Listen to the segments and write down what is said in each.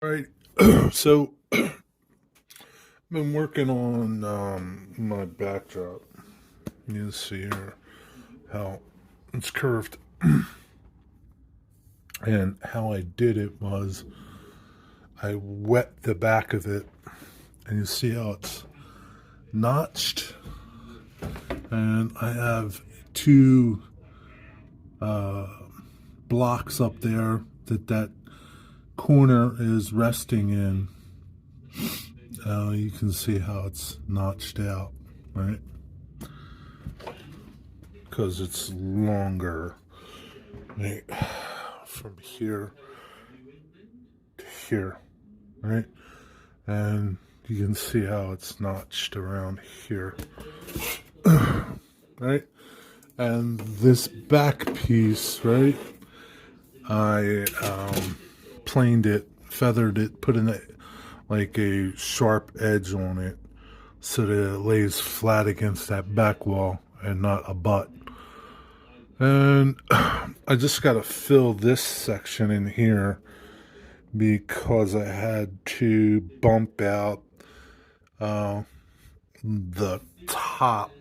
Right. So I've been working on my backdrop. You see here how it's curved. And how I did it was I wet the back of it, and you see how it's notched. And I have two blocks up there that corner is resting in. You can see how it's notched out, right? Because it's longer, right? From here to here, right? And you can see how it's notched around here, right? And this back piece, right? I planed it, feathered it, put in like a sharp edge on it so that it lays flat against that back wall and not a butt. And I just got to fill this section in here because I had to bump out the top.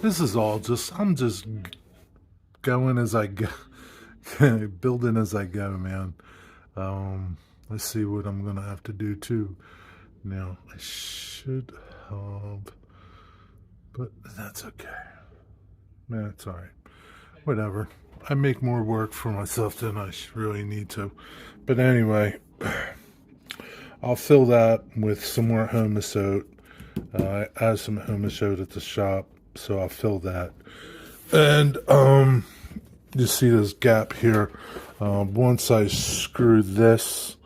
This is all just, I'm just going as I go, building as I go, man. Let's see what I'm going to have to do too. Now, I should have, but that's okay. That's all right. Whatever. I make more work for myself than I really need to. But anyway, I'll fill that with some more Homasote. I add some Homasote at the shop, so I'll fill that. And you see this gap here. Once I screw this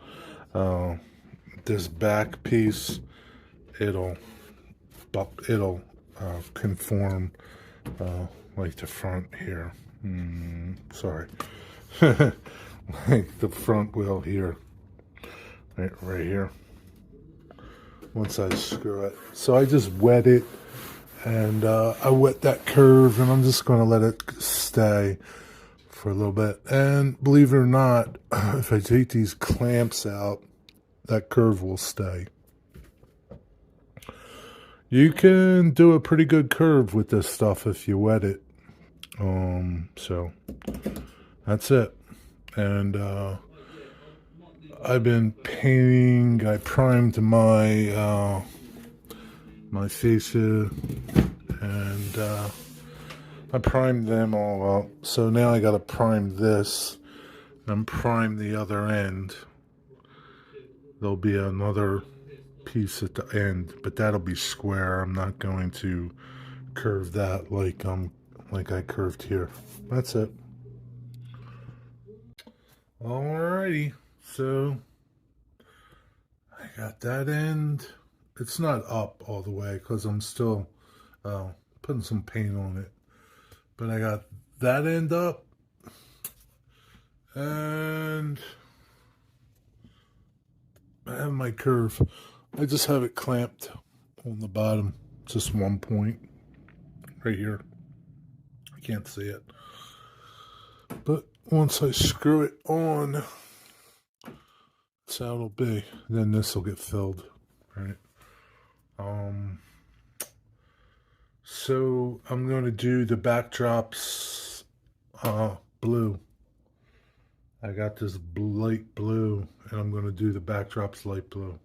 this back piece, it'll conform like the front here. Sorry. Like the front wheel here. Right here. Once I screw it. So I just wet it, and I wet that curve, and I'm just going to let it stay for a little bit. And believe it or not, if I take these clamps out, that curve will stay. You can do a pretty good curve with this stuff if you wet it. So that's it. And I've been painting. I primed my my fascia, and I primed them all up. So now I got to prime this and prime the other end. There'll be another piece at the end, but that'll be square. I'm not going to curve that like I curved here. That's it. Alrighty, so I got that end. It's not up all the way because I'm still putting some paint on it, but I got that end up, and I have my curve. I just have it clamped on the bottom, just one point right here. I can't see it, but once I screw it on, that's how it'll be. Then this will get filled, right? So I'm going to do the backdrops blue. I got this light blue, and I'm going to do the backdrops light blue.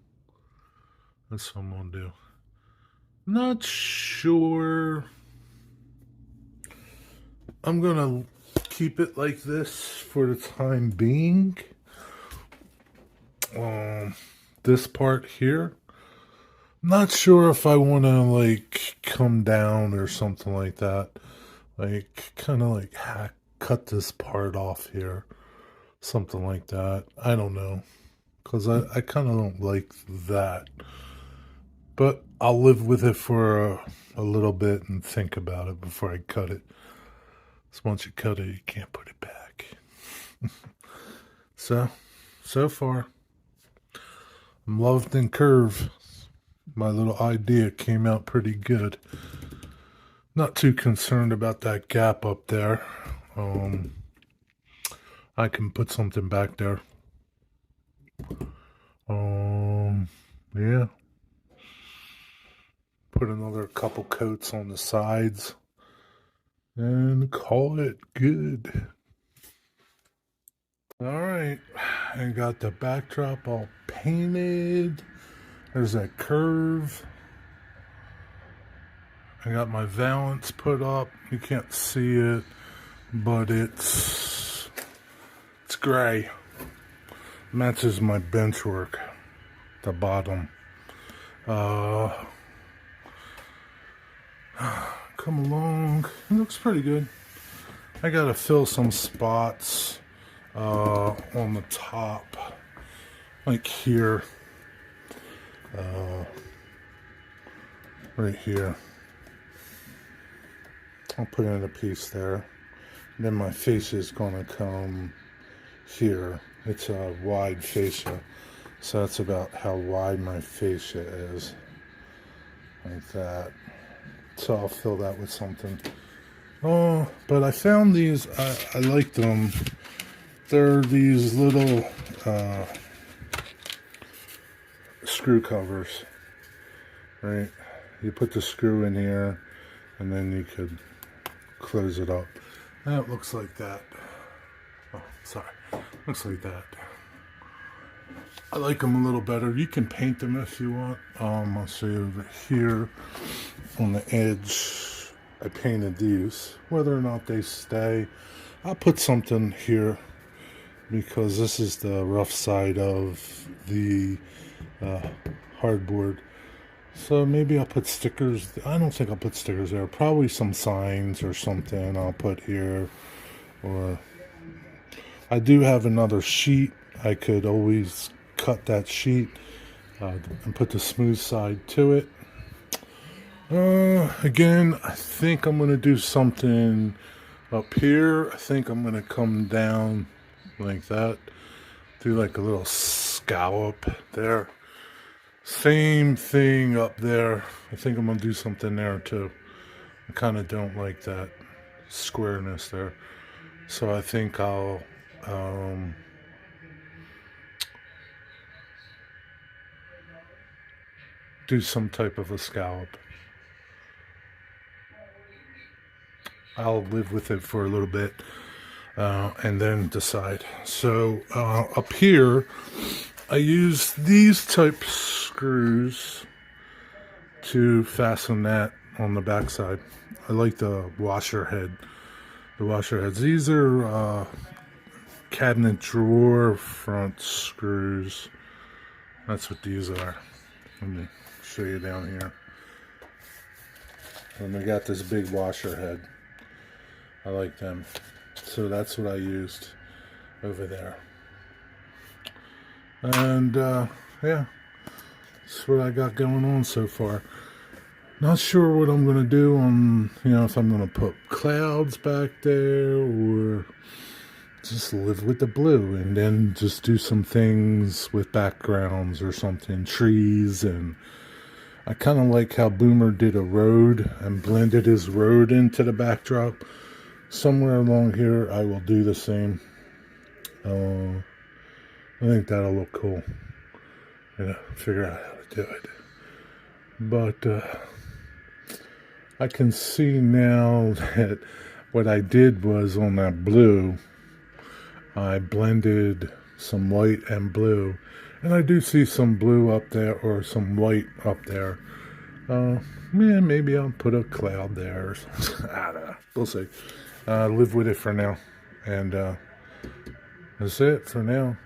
That's what I'm going to do. Not sure. I'm going to keep it like this for the time being. This part here. Not sure if I want to like come down or something like that. Like kind of like cut this part off here. Something like that. I don't know. Because I kind of don't like that. But I'll live with it for a little bit and think about it before I cut it. So once you cut it, you can't put it back. So far, I'm loved and curve. My little idea came out pretty good. Not too concerned about that gap up there. I can put something back there. Yeah. Put another couple coats on the sides and call it good. Alright, I got the backdrop all painted. There's that curve. I got my valance put up. You can't see it, but it's gray. Matches my benchwork, the bottom. Come along. It looks pretty good. I gotta fill some spots on the top, like here, right here. I'll put in a piece there. Then my fascia is gonna come here. It's a wide fascia, so that's about how wide my fascia is, like that. So I'll fill that with something. Oh, but I found these. I like them. They're these little screw covers, right? You put the screw in here, and then you could close it up. That looks like that. Oh, sorry. Looks like that. I like them a little better. You can paint them if you want. I'll show you over here on the edge. I painted these. Whether or not they stay, I'll put something here because this is the rough side of the hardboard. So maybe I'll put stickers. I don't think I'll put stickers there. Probably some signs or something I'll put here. Or I do have another sheet. I could always cut that sheet and put the smooth side to it. Again, I think I'm going to do something up here. I think I'm going to come down like that. Do like a little scallop there. Same thing up there. I think I'm going to do something there too. I kind of don't like that squareness there. So I think I'll do some type of a scallop. I'll live with it for a little bit and then decide. So up here, I use these type screws to fasten that on the backside. I like the washer head. The washer heads. These are cabinet drawer front screws. That's what these are. Let me show you down here. And they got this big washer head. I like them. So that's what I used over there. And yeah, that's what I got going on so far. Not sure what I'm going to do on, if I'm going to put clouds back there or just live with the blue and then just do some things with backgrounds or something, trees. And I kind of like how Boomer did a road and blended his road into the backdrop. Somewhere along here I will do the same. I think that'll look cool. Figure out how to do it. But I can see now that what I did was on that blue, I blended some white and blue. And I do see some blue up there or some white up there. Yeah, maybe I'll put a cloud there or something. I don't know. We'll see. Live with it for now. And that's it for now.